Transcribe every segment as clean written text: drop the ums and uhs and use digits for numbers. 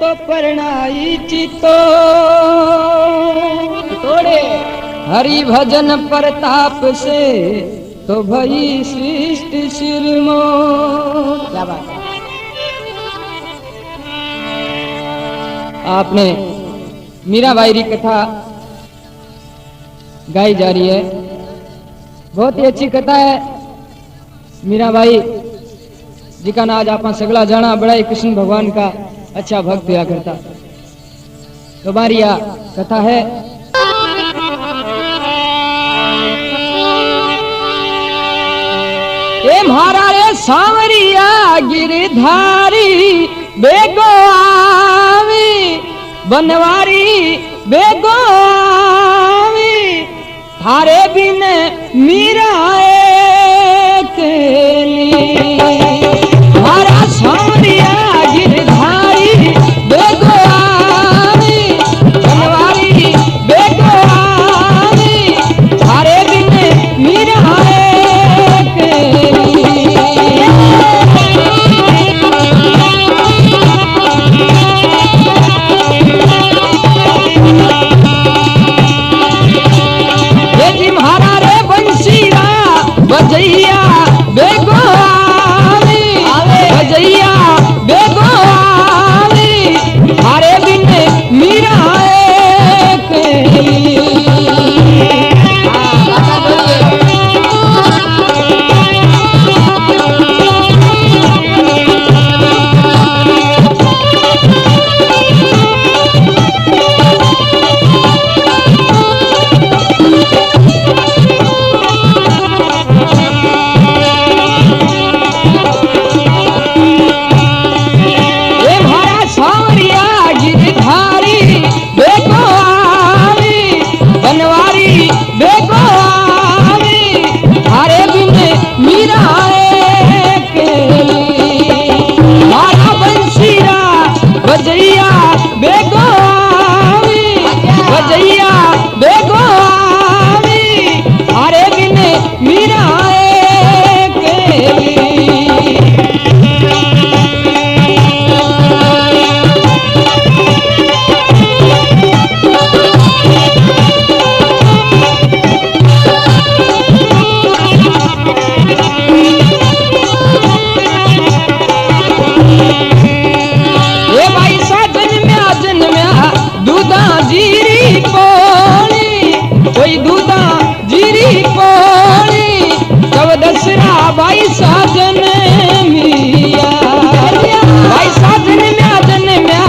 तो परणाई चितो तोड़े हरि भजन प्रताप से तो भई सृष्टि सिरमो। क्या बात है। आपने मीराबाई की कथा गाई जा रही है, बहुत ही अच्छी कथा है। मीराबाई जी का नाज आप सगला जाना, बड़ा ही कृष्ण भगवान का अच्छा भक्त हुआ करता। तो हमारी यह कथा है। ए म्हारा रे सांवरिया गिरधारी बेगो आवी, बनवारी बेगो आवी, थारे बिन मीरा अकेली। म्हारा सांवरिया गिरधारी बेगो आवी, बनवारी बेगो आवी, थारे बिन मीरा भजैया बेगो आवी, भजैया बेगो आवी, थारे बिन मीरा अकेली। भजैया बेगो आवी, भजैया बेगो आवी, थारे बिन मीरा अकेली। जीरी पोली कोई दूधा जीरी पोली, जब दसरा भाई साजन मिया, भाई साजन म्या जन म्या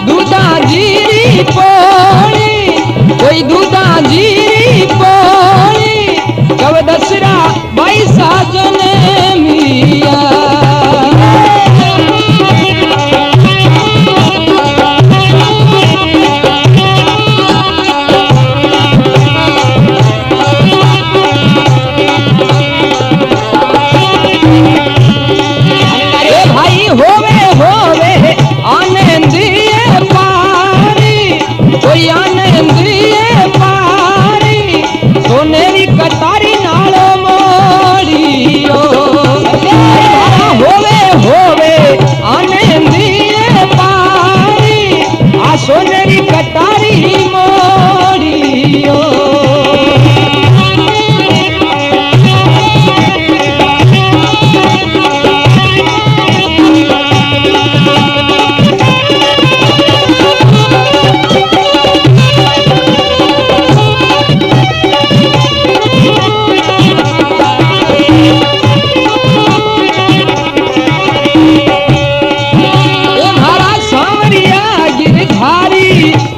दूधा जीरी पोली, कोई दूधा जीरी पोली, जब दसरा भाई साजन मिया। होवे होवे आनंदिए पारी, कोई आनंदिए पारी, सोनेरी कतारी नालो मोड़ियो। होवे होवे आनंदिए पारी, आ सोनेरी कतारी मोड़ियो।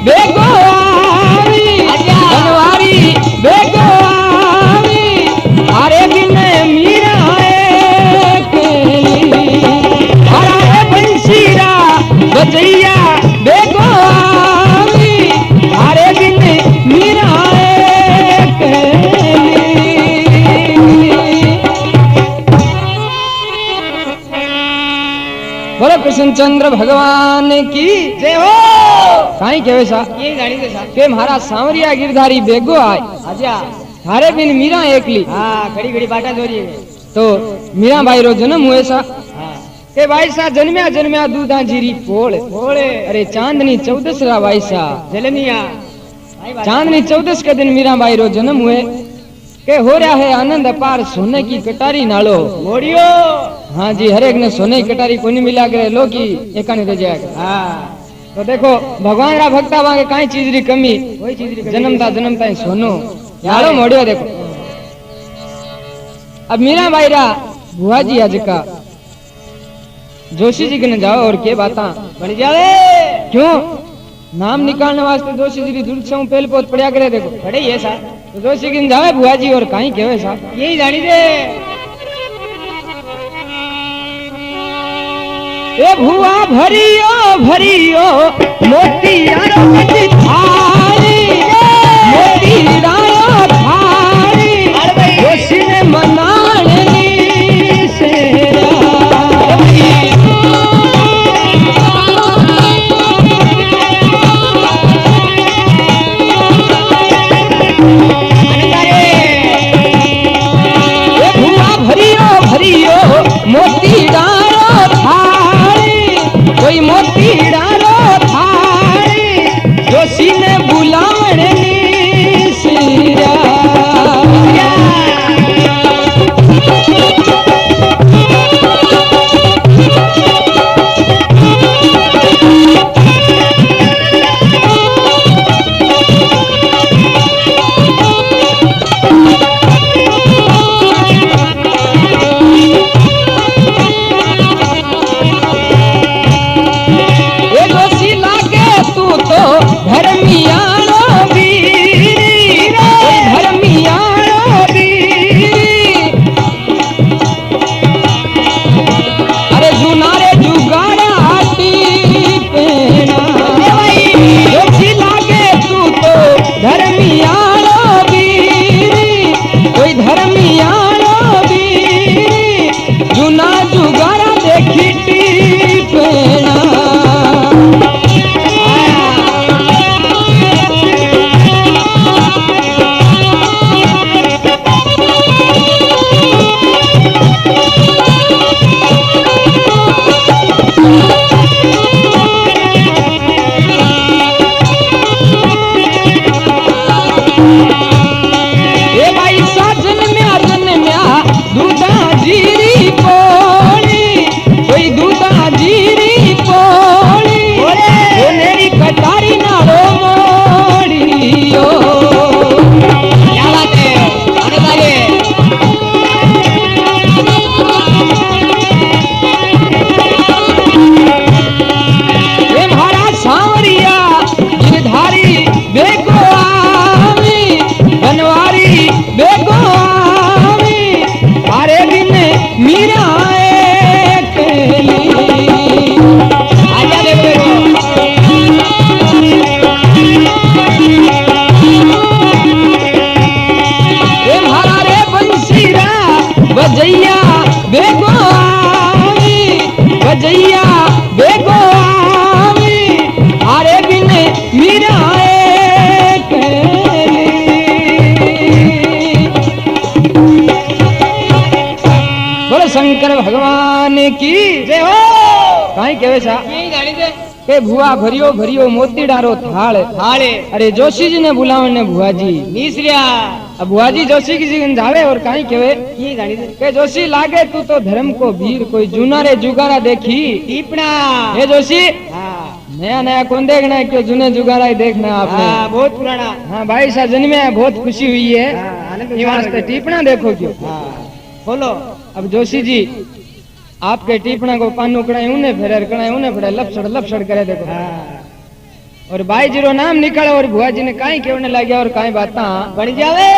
बेगो आवी, बनवारी बेगो आवी, थारे बिन मीरा अकेली। हरा बंशीरा भजैया बेगो आवी, थारे बिन मीरा अकेली। बोलो कृष्णचंद्र भगवान की जय हो। काई केवे सा ये गाड़ी के साथ के महाराज सांवरिया गिरधारी बेगो आए, आजा थारे बिन मीरा एकली। हां घड़ी घड़ी बाटा जोरी है। तो मीरा भाई रो जन्म हुए सा। हां के वायसा जन्म्या जन्म्या दूधा जीरी पोल पोले अरे चांदनी 14 वायसा जलनिया चांदनी 14 के दिन मीराबाई रो जन्म हुए के हो रहा है आनंद अपार सोने की कटारी नालो मोड़ियो। हाँ जी हर एक ने सोने की कटारी कोनी मिला करे लो की एकानी रह जाएगा। हाँ तो देखो भगवान रा भक्ता वांगे काई चीज री कमी कोई चीज री जन्मता ही सोनो यारो मोड़ियो देखो। अब मीराबाई रा बुआ जी आज का जोशी जी के जाओ और के बाता बन जावे क्यों नाम निकालने वास्ते जोशी जी दूर से पहले पोत पढ़िया करे देखो पढ़े ये सा तो जोशी की जावे बुआ जी और कहीं कहवे सा यही जानी दे ए भुआ भरियो भरियो मोती यारो की थारी मोती रायो थारी जोशी ने मनाने से मोती डारो थारी कोई मोती डारो थारी जोशी ने बुलावने सिया भजैया बेगो आवी आरे बिन मीरा बोले शंकर भगवान की जय हो। कहीं कहे सा के भुआ भरियो भरियो मोती डारो थाल थाले अरे जोशी जी ने बुलावने भुआ जी नीसरिया। अब भुआ जी जोशी की जी जावे और कहीं कहे के जोशी लागे तू तो धर्म को वीर कोई जूना रे जुगारा देखी टीपना ये जोशी नया नया कौन देखना है क्यों जुने जुगारा ही देखना आपने बहुत पुराना। हाँ भाई सा जन्मे है बहुत खुशी हुई है वास्ते टीपना देखो क्यों बोलो। अब जोशी जी आपके टीपना को पानू कड़ाई उन्हें फेर कड़ाई उन्हें फेर लपसड़ करे देखो और भाई जीरो नाम निकले और भुआ जी ने काई कहने लगे और काई बाता बन जावे।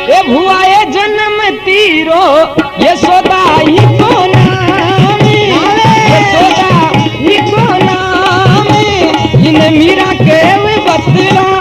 ये भुआ ये जन्म तीरो ये सोदा ही को नाम ये सोदा ही को नाम इन्हें मीरा के बतला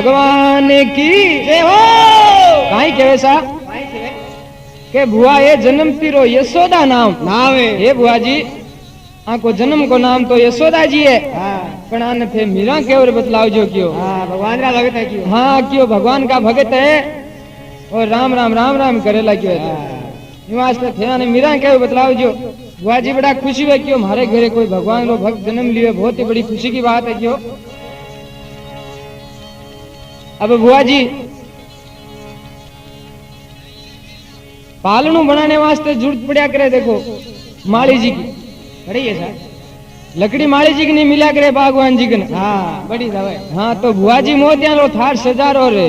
भगवान की जय हो। काई कहे सा के बुआ ये जन्म तीरो यशोदा नाम नाम है हे बुआ जी आको जन्म को नाम तो यशोदा जी है हाँ पण आने थे मीरा के और बतलाव जो क्यों हाँ भगवान का भगत है क्यों हाँ क्यों भगवान का भगत है और राम राम राम राम करेला क्यों है निवास थे आने मीरा के बतलाव जो बुआ जी बड़ा खुशी है क्यों हमारे घरे कोई भगवान रो भक्त जन्म लियो बहुत ही बड़ी खुशी की बात है क्यों अब बुआ जी पालनू बनाने वास्ते जरूरत पड़ा करे देखो माली जी की बड़ी है सर लकड़ी माली जी की नहीं मिला करे भगवान जी की हाँ बड़ी दवा हाँ तो बुआ जी मोतिया लो थार सजार और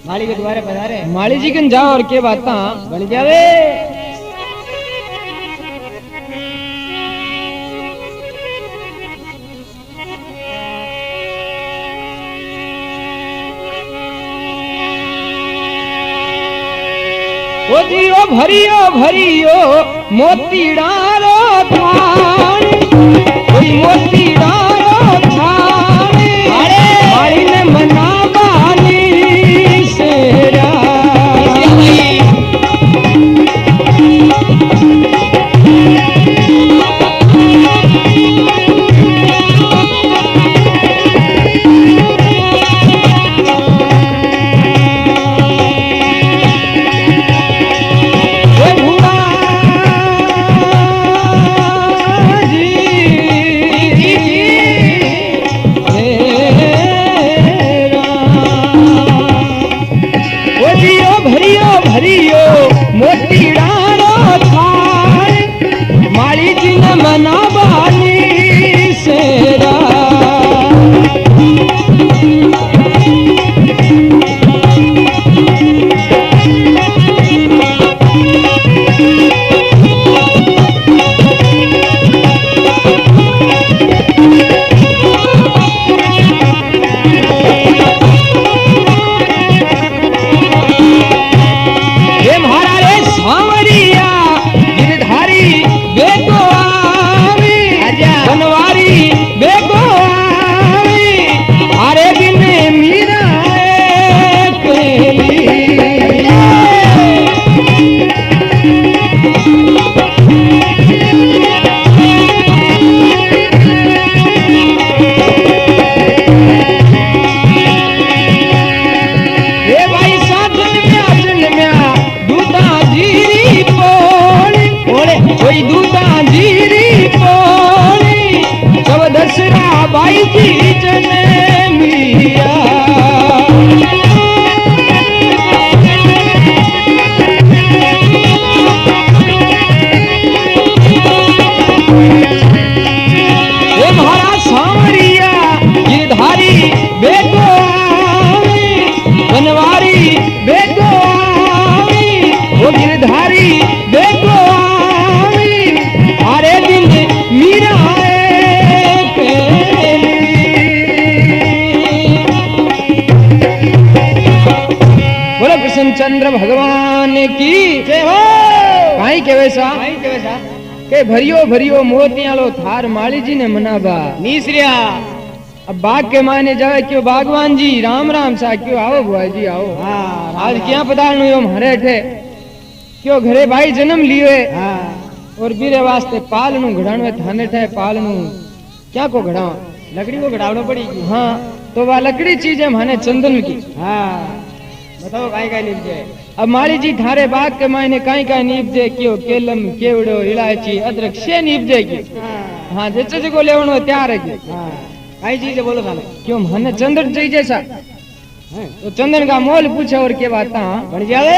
माली के द्वारे पधारे माली जी कन जाओ और के बात बन जावे ओ जियो भरियो भरियो मोतीडारो थान कोई मोतीडारो थान माली ने मना बानी सेरा बाई जी जने मिया ये महाराज सांवरिया गिरधारी बेटो आवी बनवारी बेटो आवी वो गिरधारी बेटो आवी हरे दिन मीरा चंद्र भगवान की जय हो काई के वैसा के भरियो भरियो मोतियालो थार माली जी ने मनाबा नीसरिया अब बाग के माने जावे क्यों भगवान जी राम राम सा क्यों आओ बुआ जी आओ हाँ आज क्या पधारनु यो हरे ठे क्यों घरे भाई जन्म लियो हाँ और बीरे वास्ते पालनु घड़ाणवे थाने ठे पालनु क्या को घड़ावा लकड़ी को घड़ावना पड़ेगी हाँ तो वह लकड़ी चीज है माने चंदन की हाँ बताओ काई काई नीप जाए अब माली जी थारे बाग के मायने काई काई नीप जे क्यों केलम केवड़ो इलायची अदरक से नीप जाएगी हाँ जैसे जगो लेवनो तैयार है हाँ काई चीज है बोलो थाने क्यों मने चंदन चाहिए जैसा तो चंदन का मोल पूछे और के बात बन जावे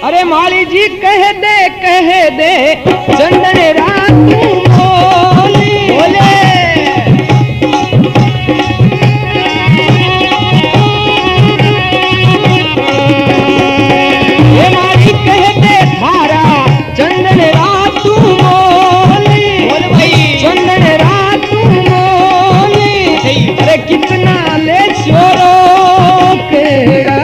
अरे माली जी कह दे चंदन रात मोली बोले चंदन रात मोली बोल भाई चंदन रात मोली अरे कितना ले छोरो केरा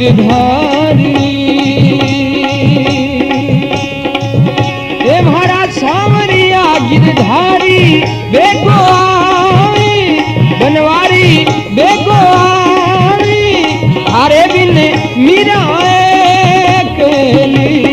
गिरधारी हे मारा सांवरिया गिरधारी बेको आई बनवारी बेको आई हारे बिन मीरा अकेली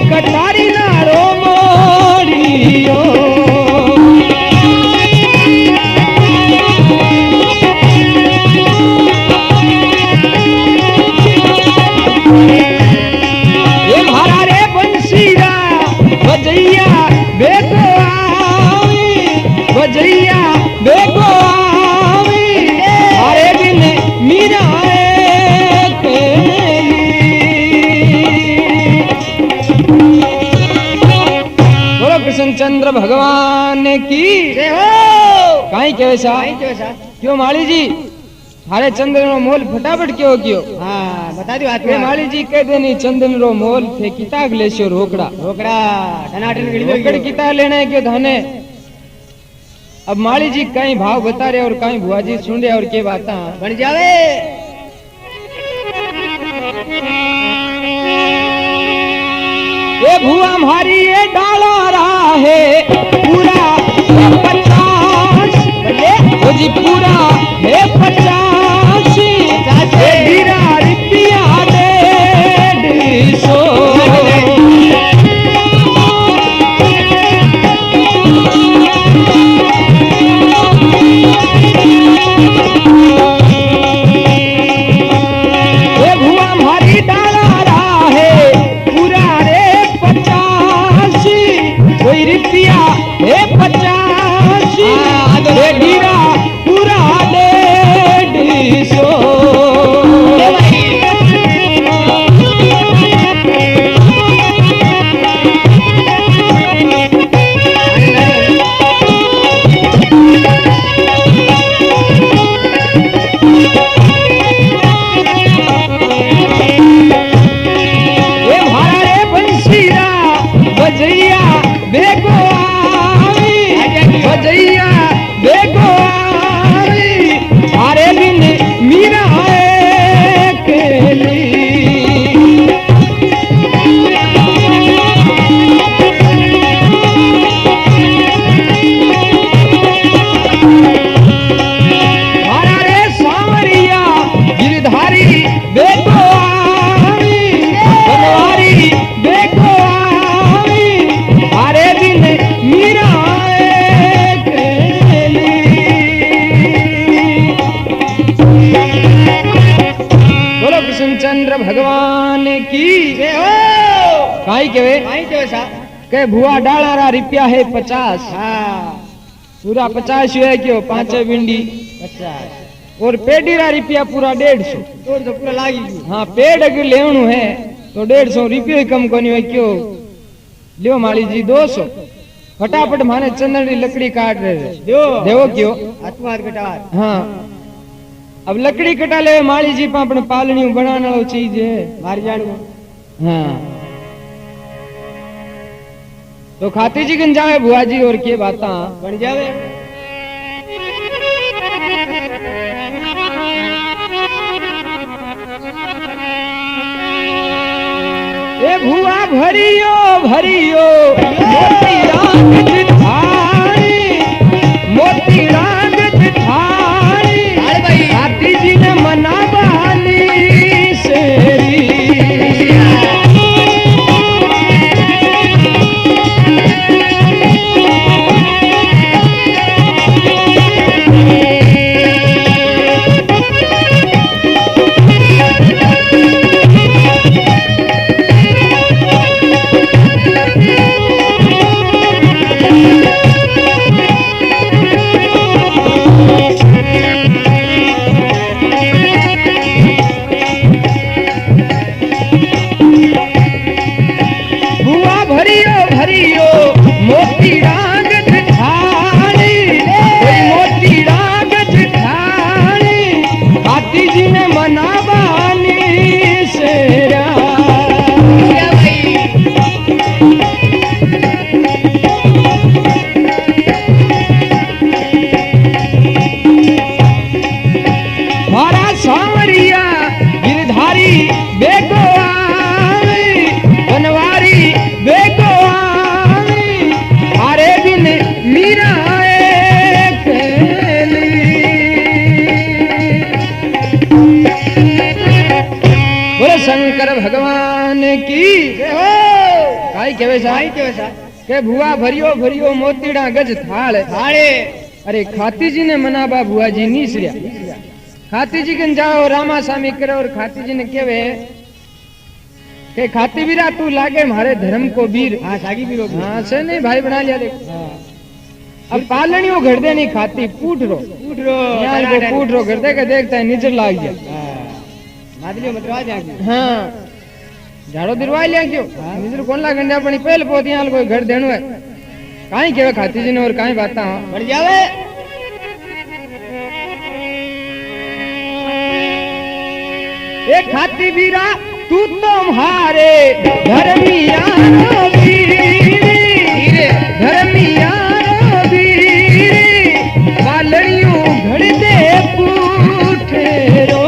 कटारी नारो मोरियो ये मारा रे बंसीरा बजैया बेको आई बजैया बेको आई अरे बिन मीरा चंद्र भगवान की जय हो काई के वैसा क्यों माली जी थारे चंद्र नो मोल फटाफट क्यों कियो हाँ बता दियो वे माली जी कह देनी चंद्र रो मोल थे किता ग्लेशियो रोकड़ा रोकड़ा टनाटन रोकड़ किता लेने क्यों धने अब माली जी कई भाव बता रहे और कई बुआ जी सुन रहे और के बात बन जावे ये भुआ हमारी ये डाला रहा है पूरा 50 वो जी पूरा है 50 हीरा रुपया 150 ये हीरा पूरा 50 के भुआ डाला रुपया है 50 पूरा 50 है क्यों 5 भिंडी 50 और पेड़ी रा रुपया पूरा 150 तो पूरा लागी हाँ पेड़ अगर लेवनु है तो 150 रुपये कम कोनी है क्यों लियो माली जी 200 फटाफट माने चंदन की लकड़ी काट रहे देवो क्यों आत्मार कटार हाँ अब लकड़ी कटा ले माली जी पर अपने पालनी बनाने वाली चीज है मार जान हाँ तो खाती जी गन जावे बुआ जी और के बाता बन जावे ए भुआ भरियो भरियो मोती रांग थारी मोती रांग थारी खाती जी ने मना बाली सेरी बेगो आवी बनवारी बेगो आवी हारे बिन मीरा खेली। बोले शंकर भगवान की जय हो काई केवे सा साईं के सा के भुआ भरियो भरियो मोतीड़ा गज थाल थाड़े अरे खाती जी ने मनाबा भुआ जी नीसरिया खाती जी कन जाओ रामा स्वामी करे और खाती जी ने केवे के खाती बीरा तू लागे मारे धर्म को वीर। हाँ सागी भी रोक हाँ से नहीं भाई बना लिया देख हाँ अब पालनियों घर दे नहीं खाती पूट रो उठ रो यहाँ को पूट रो घर दे के देखता है नीचे लाग गया। मादलियो मतवा जाके हाँ झाड़ो दिरवा लिया क्यों नीचे कौन ला गंडा अपनी पहले पोती यहाँ कोई घर देनु है काई केवे खाती जी ने और काई बाता बढ़ जावे एक खाती बीरा तू तो मारे धर्मिया धर्मिया पालड़ियों घड़ दे पूठे रो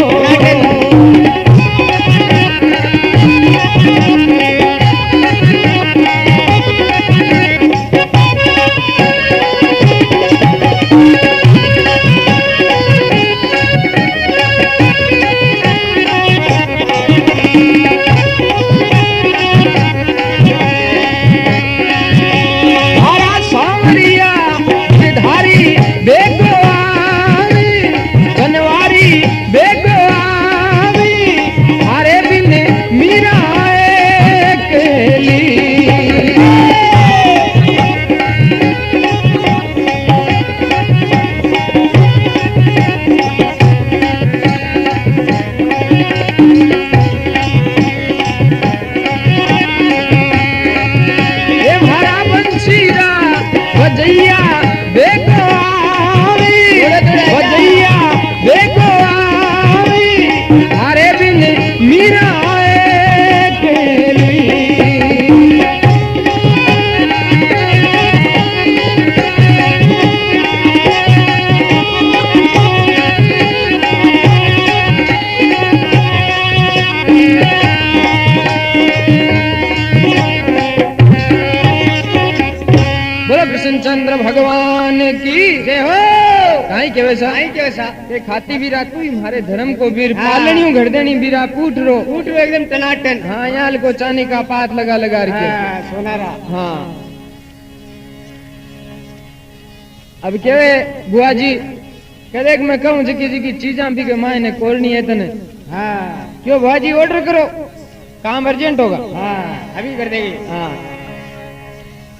चंद्र भगवान की जय हो काई के वैसा के खाती बीरा तू ही हमारे धर्म को वीर पालनियों घर देनी बीरा पूट रो एकदम टनाटन। हाँ यहाँ को चांदी का पात लगा लगा रखे हाँ, सोनारा हाँ अब केवे बुआ जी कह देख मैं कहूँ जी चीजा भी के माए ने कोरनी है तने हाँ क्यों बुआ जी ऑर्डर करो काम अर्जेंट होगा। हाँ अभी कर देगी। हाँ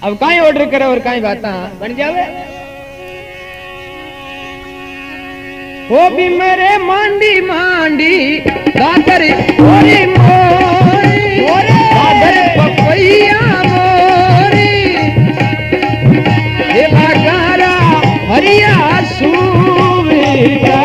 अब काई ऑर्डर करे और काई बाता बन जावे वो भी मेरे मांडी मांडी दादर मोरी मोरी दादर पपैया मोरी ये बागारा हरिया सूविया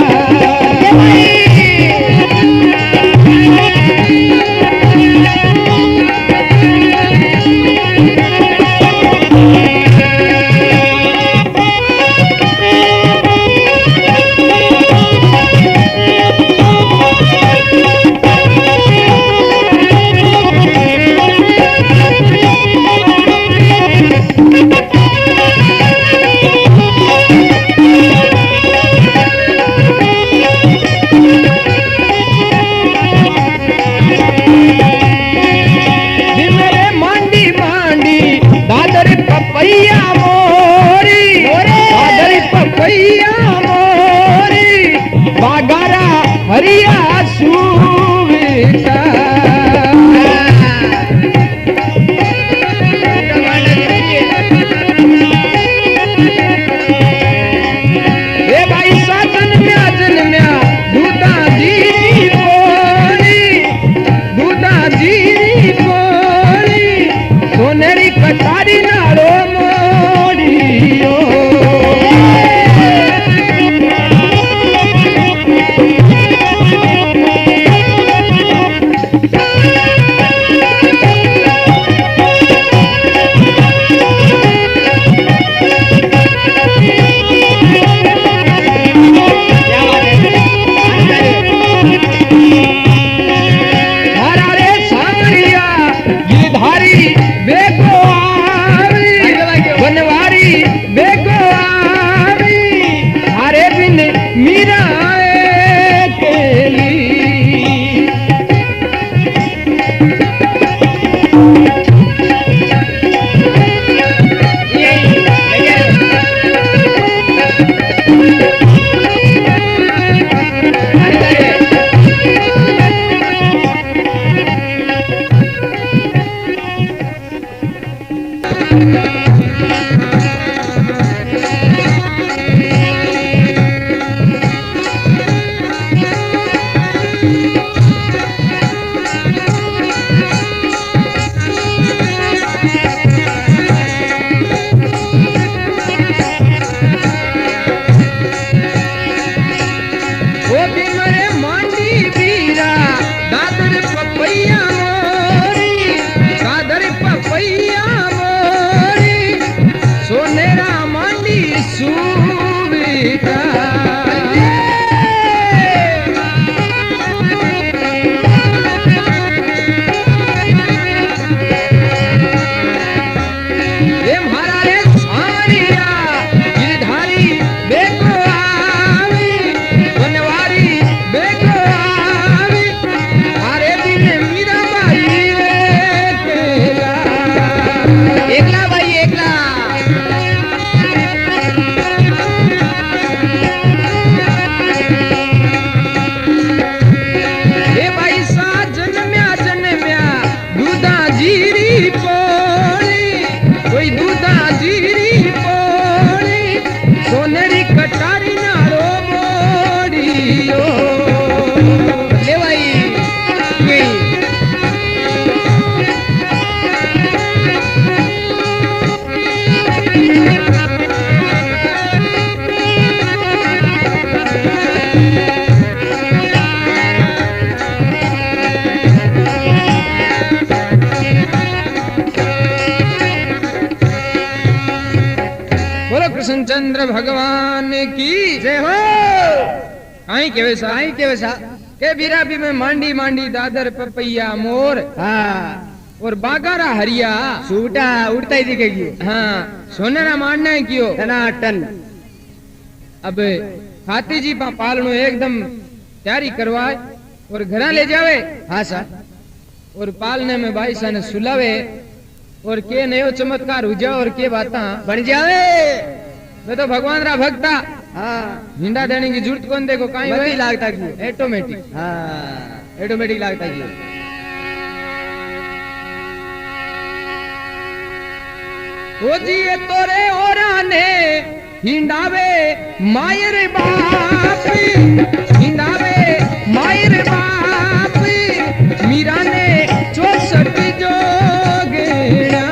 बोलो कृष्णचंद्र भगवान की जय हो आई के वैसा आई के वैसा के बीराबी में मांडी मांडी दादर पपैया मोर हाँ और बागारा हरिया सूटा उड़ता ही दिखेगी हाँ सोनेरा मारना है क्यों टनाटन अब हाथी जी पालनो एकदम तैयारी करवाए और घरा ले जावे हाँ सर और पालने में भाई सा ने सुलावे और के नयो चमत्कार हो जाओ और के बाता बन जावे मैं तो भगवान रा भक्ता हाँ हिंडा देने की जरूरत कौन देखो काई मती भाई लागता क्यों ऑटोमेटिक हाँ ऑटोमेटिक लागता क्यों ओ जी ये तोरे ओरा ने हिंडावे मायर बाप हिंडावे मायर बाप मीरा ने 64 जोगेड़ा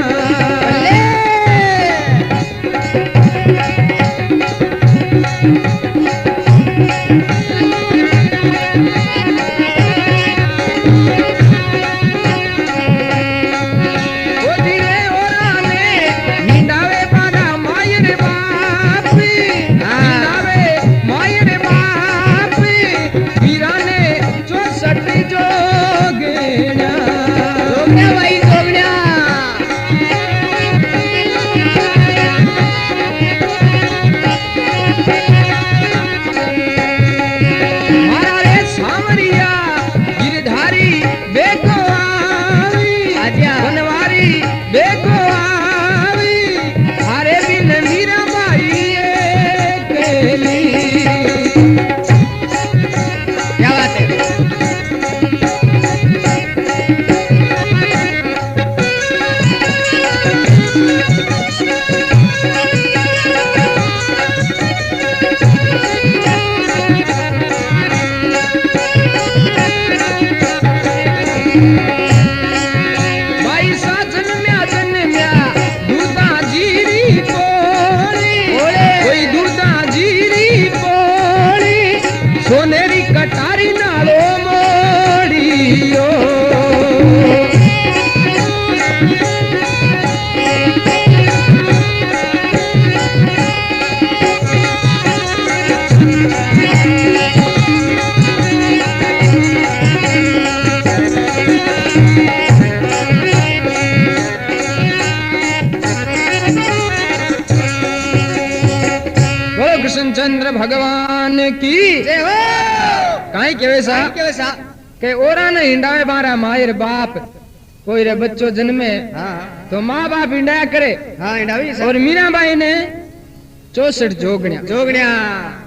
कृष्णचंद्र भगवान की जय हो काई के वैसा के वैसा के ओरा ने हिंडावे बारा मायर बाप कोई रे बच्चो जन्मे हाँ तो माँ बाप हिंडाया करे हाँ इंडावी सर और मीराबाई ने 64 जोगण्या जोगण्या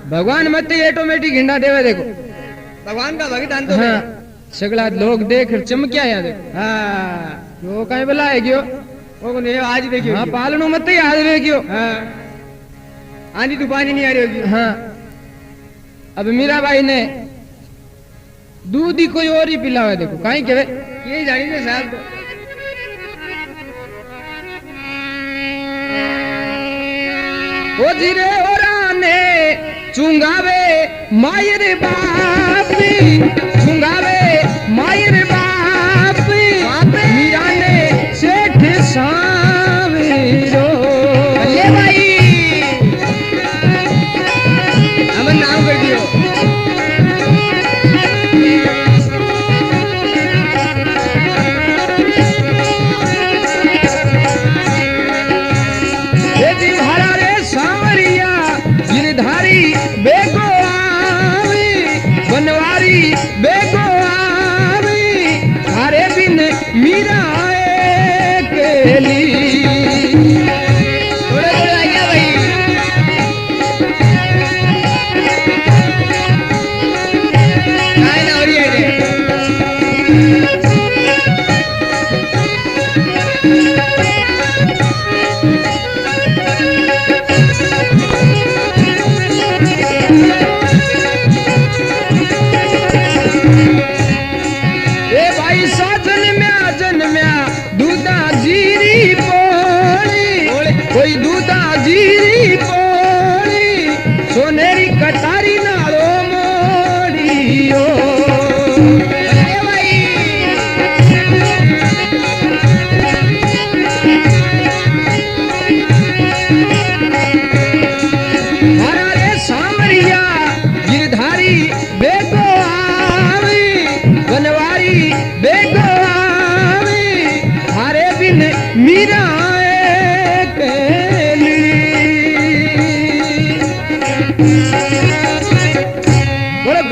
भगवान मत ही ऑटोमेटिक हिंडा देवे देखो भगवान का भगतान तो हाँ सगला लोग देख चमक्या याद देखो हाँ वो कहीं बोला है क्यों वो ने आज देखियो हाँ पालनो मत ही याद रहे क्यों हाँ आंधी तूफान नहीं आ रही होगी हाँ अब मीराबाई ने दूध ही कोई और ही पिलावे देखो काई के ये जानी ने साहब ओ जीरे ओराने चुंगावे मायर बाप चुंगावे मायर बाप मीरा ने सेठ सावेरो ये भाई हमें नाम कर दियो गिरधारी बेगो आवी बनवारी बेगो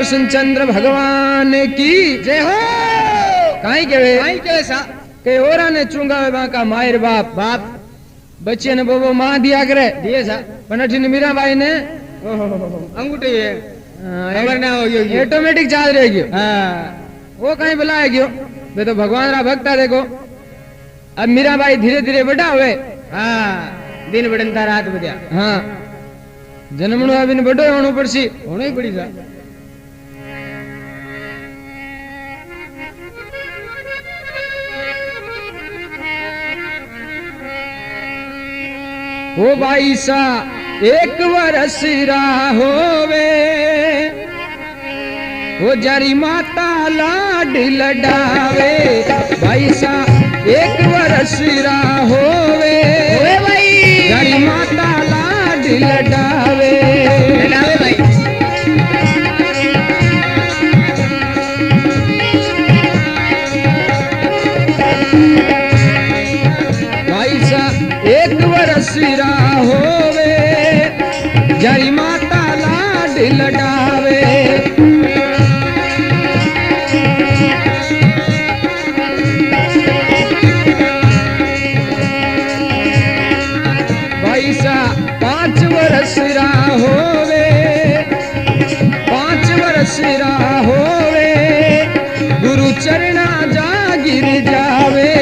कृष्णचंद्र भगवान की जय हो काई केवे काई के सा के ओरा ने चुंगावे बाका मायर बाप बाप बच्चे ने बोबो मां दिया करे दिए सा पण अठीन मीराबाई ने अंगूठी है खबर ना हो गयो ऑटोमेटिक चार्ज रह गयो हाँ वो कहीं बुलाया गयो वे तो भगवान रा भक्ता देखो अब मीराबाई धीरे धीरे बड़ा हुए हाँ दिन बड़नता रात बजा हाँ जन्मनो अभी बड़ो होनो पड़सी होना ही पड़ी सा हो भाई सा एक वर्ष होवे वो जारी माता लाड लडावे भाई सा एक वर्ष होवे ओए भाई जारी माता लाड लडावे लावे भाई भाई सा एक वर्ष होवे जारी माता लाड लडावे भाई सा 5 वर्ष होवे 5 वर्ष होवे गुरु चरणा जागिर जावे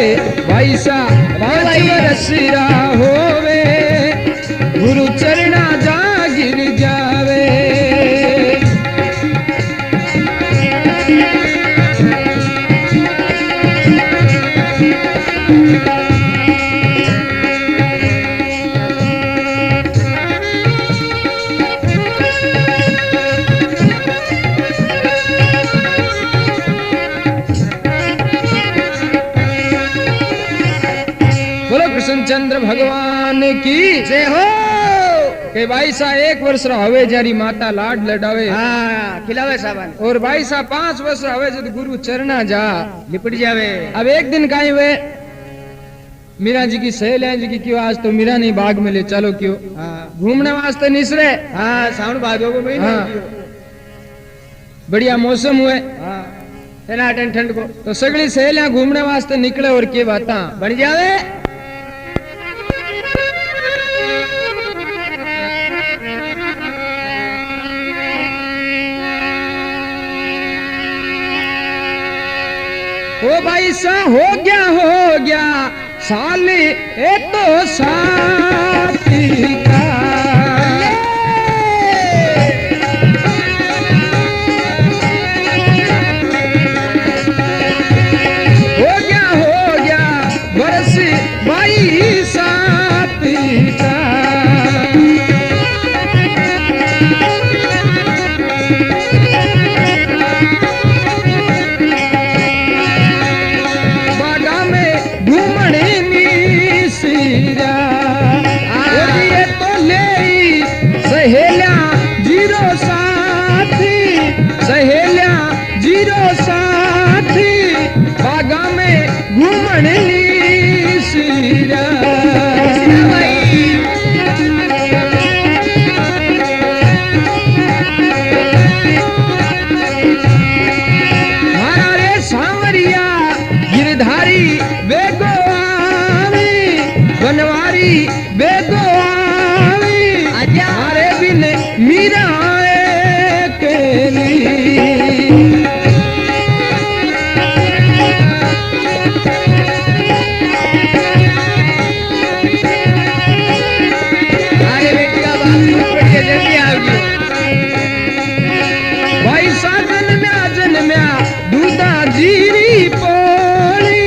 भाई सा 5 वर्ष होवे गुरु चरणा जागिर जावे बोलो कृष्णचंद्र भगवान की जय हो के भाई सा 1 वर्ष हवे जारी माता लाड लडावे हाँ खिलावे साबन और भाई सा 5 वर्ष हवे जद गुरु चरणा जा लिपट जावे अब एक दिन काई हुए मीरा जी की सहेलियां जी की क्यों आज तो मीरा नहीं बाग में ले चलो क्यों हाँ घूमने वास्ते निसरे हाँ साउंड बाजो को महीना हाँ। हो गयो। बढ़िया मौसम हुए हाँ तेना ठंड को तो सगली सहेलियां घूमने वास्ते निकले और के बाता बन जावे ओ भाई सा हो गया साले ए तो साथी का हो गया बरस भाई साथी का बागा में घूमने नी सीरा ये तो ले सहेलिया जीरो साथी सहेलिया जीरो साथी बागा में घूमने नी सीरा मारा रे सांवरिया गिरधारी बेगो आवी बनवारी बेगो आवी मारे बिन मीरा केली अरे बेटी का बाप दूध बढ़िया जल्दी आ गयो भाई सा जन्म्या दूधा जीरी पोली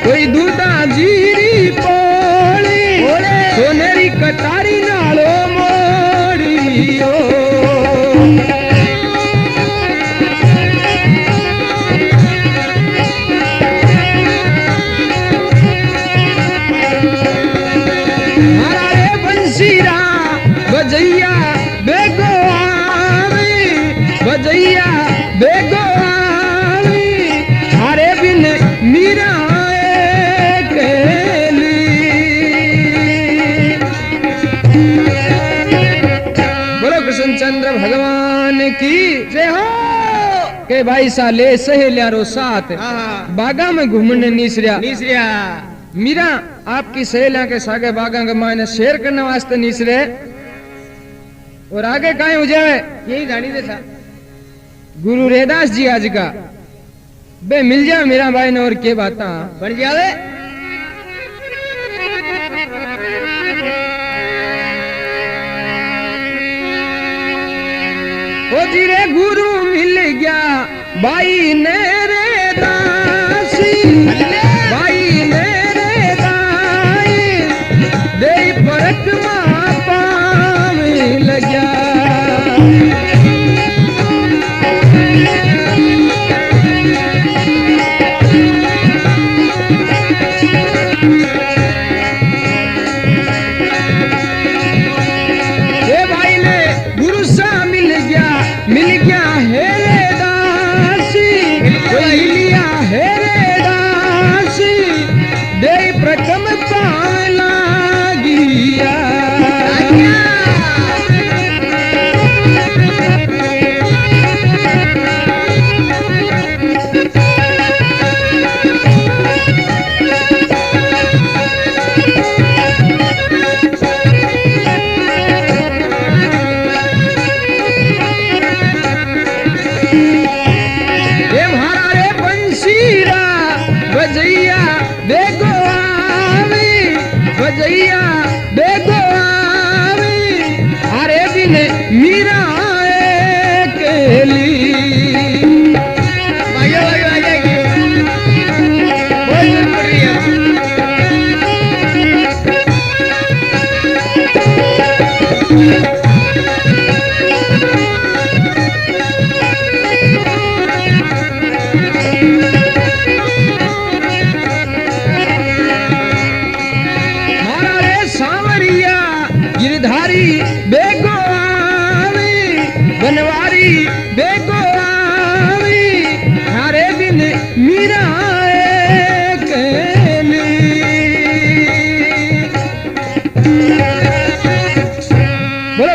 कोई दूधा जीरी पोली सोनेरी कटारी नालो मोड़ियो मारा रे बंसीरा बजैया बेगो आवी बजैया बेगो आवी हारे बिन मीरा केली बोलो कृष्णचंद्र भगवान की जय हो के भाई सा ले सहेलियारो साथ हाँ बागा में घूमने नीसरिया नीसरिया मीरा आपकी सहेलियां के सागे बागा के मायने शेयर करने वास्ते नीसरे और आगे काहे हो जाए यही जानी दे था गुरु रैदास जी आज का बे मिल जाए मीरा भाई ने और के बात बन जावे ओ जी रे गुरु मिल गया भाई ने रे दासी भाई ने रे दाई दे परक मां पावे लग्या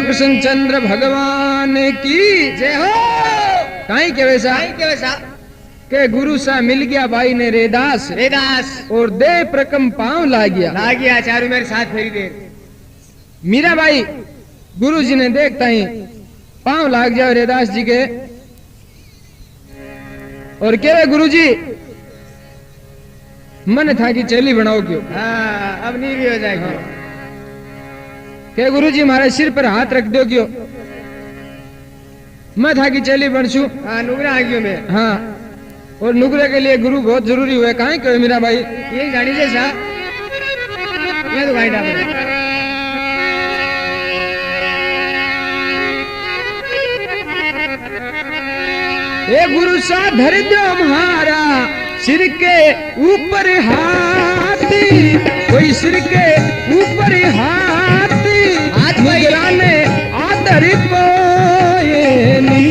कृष्णचंद्र भगवान की जय हो। काई के वैसा के गुरु सा मिल गया भाई ने रेदास और दे प्रकम पांव ला गया चारू मेरे साथ फेरी दे मीरा भाई गुरु जी ने देखता ही पांव लाग जाओ रेदास जी के और कह रहे गुरु जी मन था कि चेली बनाओ क्यों। हाँ अब नहीं भी हो जाएगा के गुरु जी हमारे सिर पर हाथ रख दो क्यों मैं था कि चेली बनशू। हाँ नुगरा आ गयो मैं। हाँ और नुगरे के लिए गुरु बहुत जरूरी हुआ कहाँ क्यों मेरा भाई ये गाड़ी जैसा ये तो गाड़ी डाल ए गुरु सा धर दो हमारा सिर के ऊपर हाथी कोई सिर के ऊपर हाथी मुगराने आदर पोयनी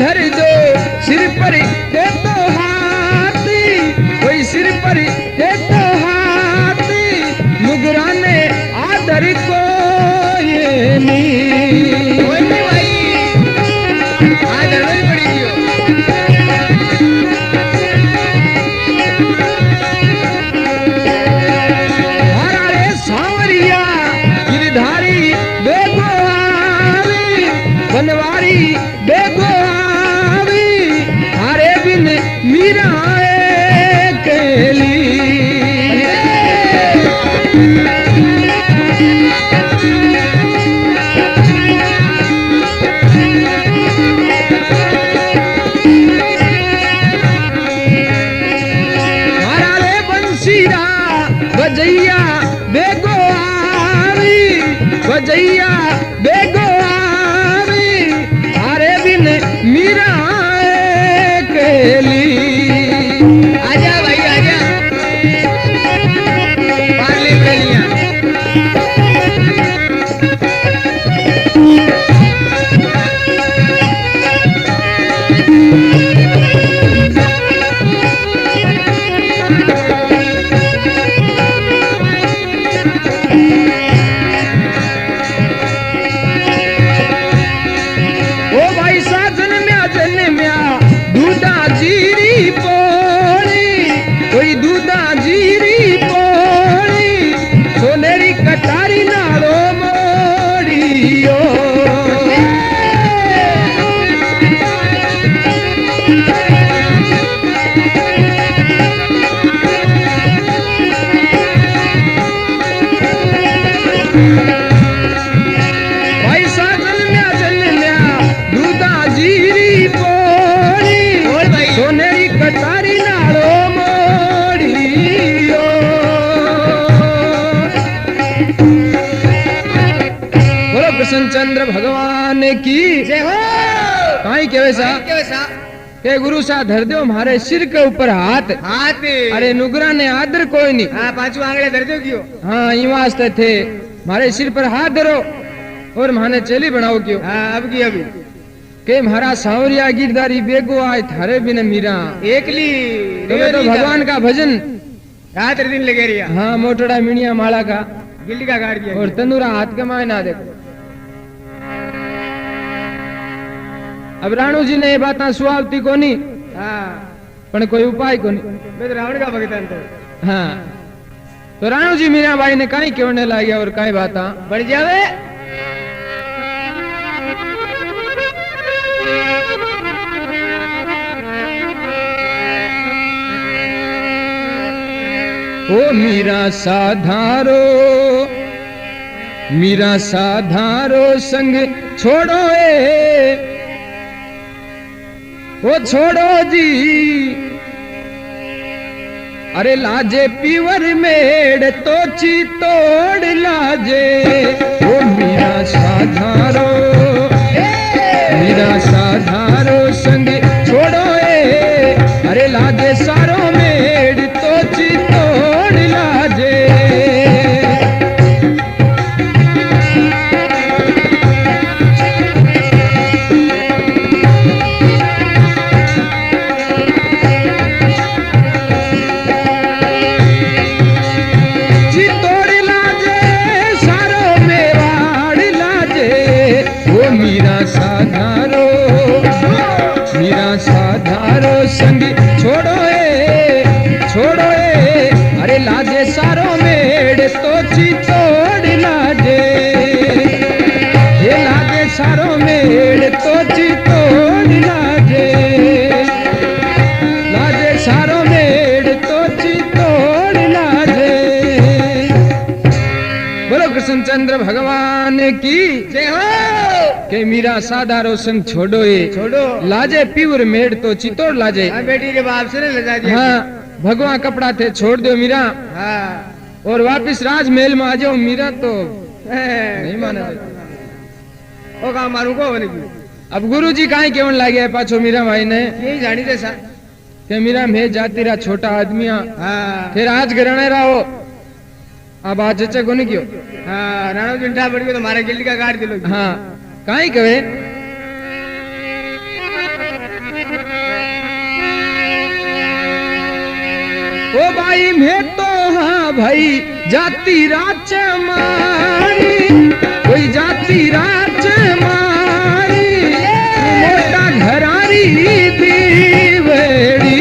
धर दो सिर पर दे तो हाथी कोई सिर पर दे तो हाथी मुगराने आदर को ये नहीं भाई आदर नहीं पड़ेगी हरा रे सांवरिया गिरधारी बेगोहारी बनवारी बेगो मीरा केली हरा रे बंसीरा बजैया बेगो बजैया बेगो हरे बिन मीरा केली आजा भाई आजा चंद्र भगवान की जय हो काई के वैसा कैसा के गुरु सा धर दो हमारे सिर के ऊपर हाथ हाथ अरे नुगरा ने आदर कोई नहीं हाँ पांचू आंगले धर दो क्यों हाँ ये वास्ते थे मारे सिर पर हाथ धरो और माने चेली बनाओ क्यों हाँ अब की अभी के महाराज सांवरिया गिरधारी बेगो आए थारे बिन मीरा एकली तुम्हें तो भगवान का भजन रात दिन लगे रिया हाँ मोटड़ा मिनिया माला का गिल्ली का गाड़ दिया और तनुरा हाथ कमाए ना देखो अब राणू जी ने ये बात सुहावती कोनी हाँ पण कोई उपाय कोनी मैं तो रावण का भगत हूं तो हाँ तो राणू जी मीरा भाई ने कहीं कहने लगे और कहीं बात बढ़ जावे ओ मीरा साधारो संग छोड़ो ओ छोड़ो जी अरे लाजे पीवर मेड़ तो चितोड़ लाजे ओ मीरा साधारो संग छोड़ो अरे लाजे सारो मेड़ तो चितोड़ लाजे साधारो संग छोड़ो अरे लाजे सारो मेड़ तो चितोड़ लाजे ये लाजे सारो मेड़ तो चितोड़ लाजे लाजे सारो मेड़ तो चितोड़ लाजे बोलो कृष्णचंद्र भगवान की जय हो के मीरा साधारो संग छोड़ो छोड़ो लाजे पीवर मेड़ तो चितोड़ लाजे हाँ बेटी के बाप से ने लगा दिया हाँ भगवान कपड़ा थे छोड़ दो मीरा हाँ और वापिस राजमहल में आ जाओ मीरा तो नहीं माने ओ काम मारू को बने अब गुरु जी कहीं केवन लागे पाछो मीरा भाई ने यही जानी थे सा के मीरा मैं जाती रहा छोटा आदमी हाँ फिर आज घरने रहो अब आज चचे को नहीं क्यों हाँ राणा जिंठा पड़ गया तो हमारा गिल्ली का गाड़ दिलो हाँ कहीं कहे ओ भाई मैं तो हाँ भाई जाती रात मारी कोई जाती रात मारी मोटा घरारी दीवेड़ी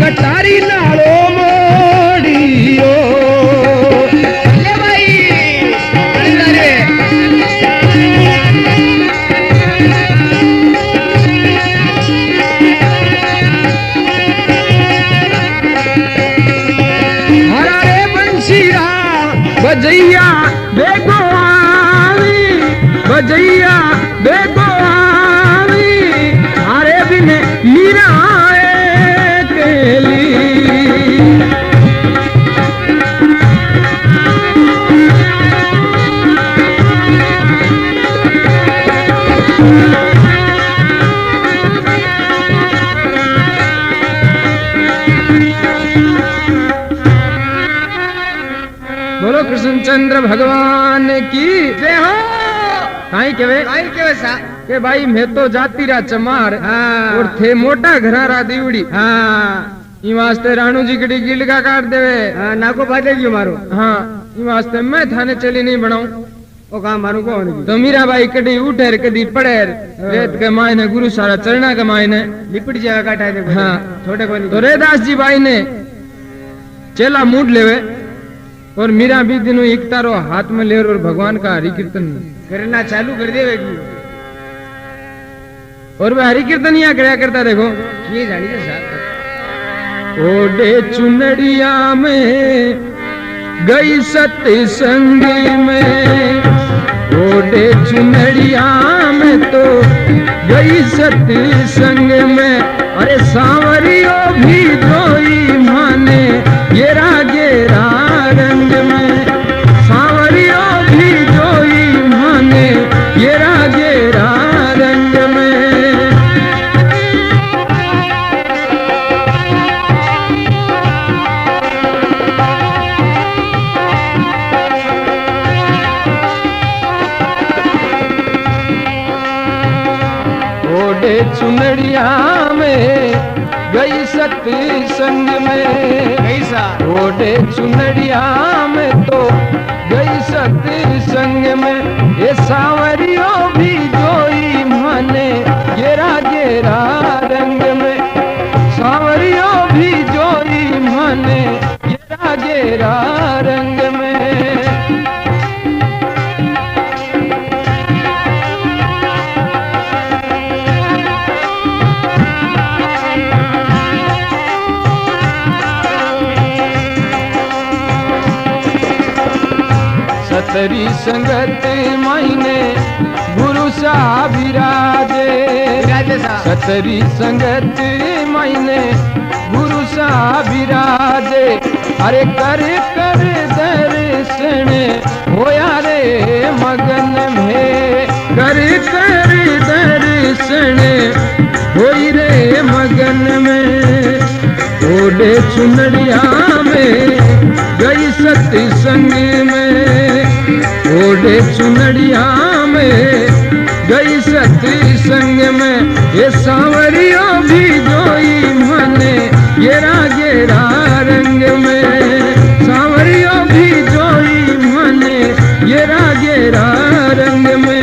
कटारी लाड़ो मोड़ियो ले भाई अरे हरारे बंशीरा बजैया बेगो आवी बजैया बेगो आवी अरे बिन मीरा बोलो बोलो कृष्णचंद्र भगवान की जय हो काई केवे काई केवे सा के भाई मैं तो जाती रा चमार हाँ और थे मोटा घरारा दीवड़ी हाँ ई वास्ते राणू जी कड़ी गिलगा काट देवे हाँ नाको बाजे गयो मारो हाँ ई वास्ते मैं थाने चली नहीं बनाऊं ओ काम मारू कौन की तो मीरा भाई कड़ी उठेर कदी पड़ेर रेत के मायने गुरु सारा चरणा के मायने लिपट जाएगा काटा दे हाँ। छोटे को तो रेदास जी भाई ने चेला मूड लेवे और मीरा भी दिनों एक तारो हाथ में ले और भगवान का हरि कीर्तन करना चालू कर देवेगी और वह हरि कीर्तन यहाँ कराया करता देखो ये जानी के साथ ओडे चुनड़िया में गई सत्संग में ओडे चुनड़िया में तो गई सत्संग में अरे सांवरियो भी जोई माने गेरा गेरा रंग में सांवरियो भी जोई माने गेरा गेरा रंग में ओडे चुनड़िया में गई सत्संग में कैसा ओडे चुनड़िया में तो गई सत्संग में ये सांवरियो भी जोई माने गेरा गेरा रंग में सांवरियो भी जोई माने गेरा गेरा रंग में सतरी संगत मायने गुरु सा विराजे राजे सा सतरी संगत मायने गुरु सा विराजे अरे कर कर दर्शन होया रे मगन में कर कर दर्शन होई रे मगन में ओडे चुनड़िया में गई सत्संग में ओडे चुनड़िया में गई सत्संग में ये सांवरियो भी जोई माने गेरा गेरा रंग में सांवरियो भी जोई माने गेरा गेरा रंग में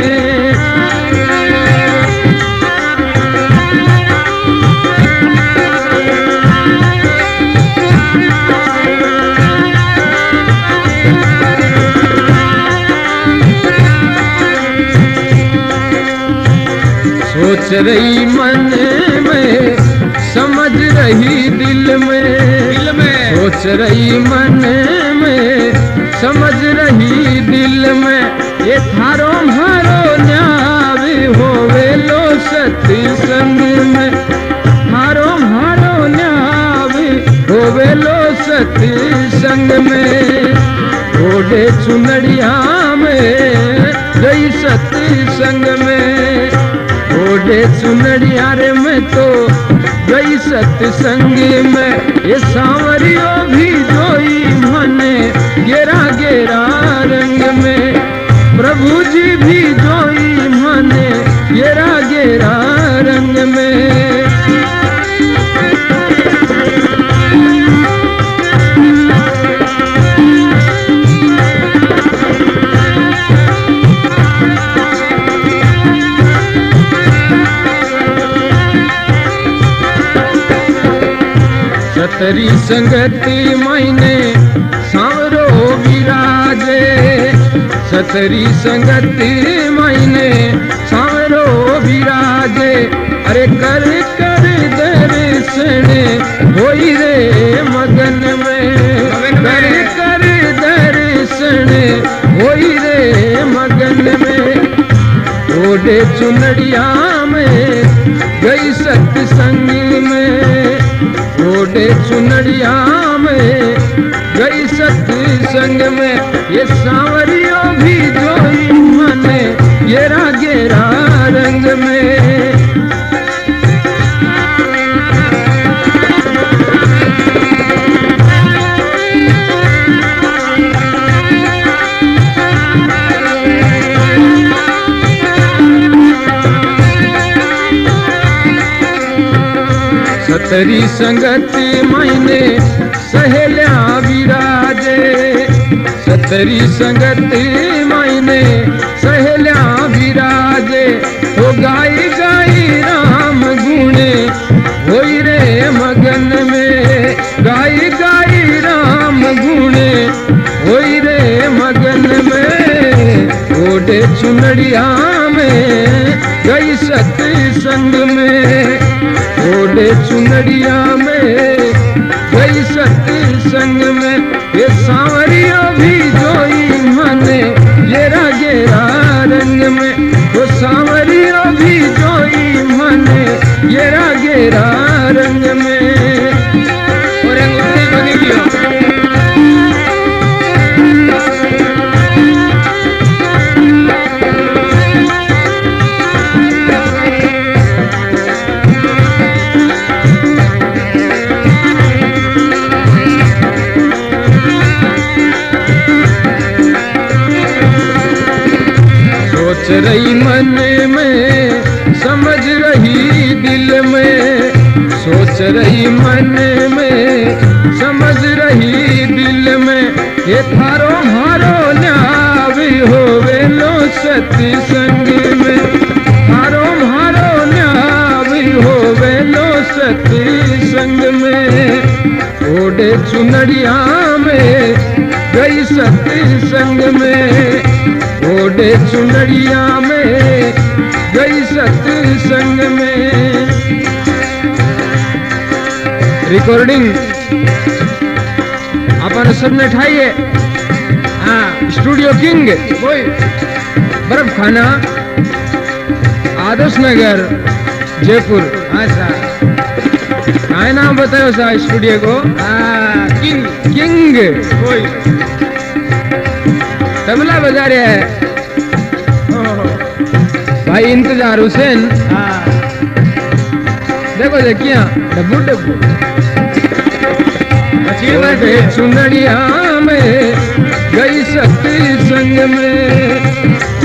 सोच रही मन में समझ रही दिल में सोच रही मन में समझ रही दिल में ये थारो मारो न्याव होवे लो सत्संग में थारो मारो न्याव होवे लो सत्संग में ओडे चुनड़िया में गई सत्संग में ओडे चुनड़िया रे में तो गई सत्संग में ये सांवरियो भी जोई माने गेरा गेरा रंग में प्रभु जी भी जोई माने गेरा गेरा रंग में सतरी संगति मायने सांवरो विराजे सतरी संगति मायने सांवरो विराजे अरे कर कर दर्शन होई रे मगन में कर कर दर्शन होई रे मगन में ओडे चुनड़िया में गई सत्संग में ओडे चुनड़िया में गई सत्संग में ये सांवरियो भी जोई माने गेरा गेरा रंग में सतरी संगति मायने सहेल्या विराजे, सतरी संगति मायने सहेल्या विराजे। तो गाई गाई राम गुणे होई रे मगन में, गाई गाई राम गुणे होई रे मगन में। ओढ़े चुनरिया में गई सत्संग में, ओढ़े चुनरिया में गई सत्संग में। ये सांवरियों भी जोई मने गेरा गेरा रंग में, वो सांवरियों भी जोई मने गेरा गेरा रंग में। और अंगूठी बनी गया सोच रही मन में समझ रही दिल में, सोच रही मन में समझ रही दिल में। ये थारो हारो न्यावी होवे लो सत्संग में, थारो हारो न्यावी होवे लो सत्संग में। ओढ़े चुनरिया में गई सत्संग में, ओढ़े चुनरिया में गई सत्संग में। रिकॉर्डिंग अपन सबने ठाइए। हाँ, स्टूडियो किंग वही बर्फ खाना आदर्श नगर जयपुर। हाँ साहब, काय नाम बताओ सा स्टूडियो को? हाँ, किंग किंग वही तबला बजा रहे है भाई इंतजार हुसैन। देखो देखिए डब्बू डब्बू चुनरिया में गई सत्संग में,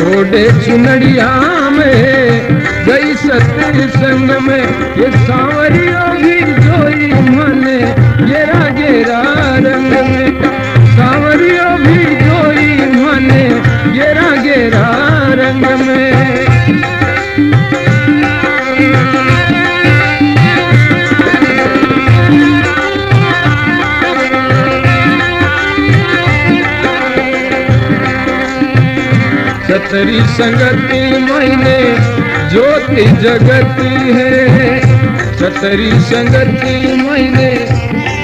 ओढ़े चुनरिया में गई सत्संग में। ये सांवरियों भी जोई मने गेरा गेरा रंग में, सांवरियों भी जोई मने गेरा गेरा रंग में। सतरी संगति मायने ज्योति जगती है, सतरी संगति मायने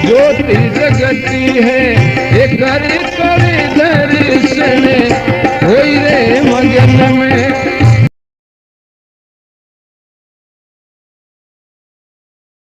ज्योति जगती है। ये कर कर दर्शन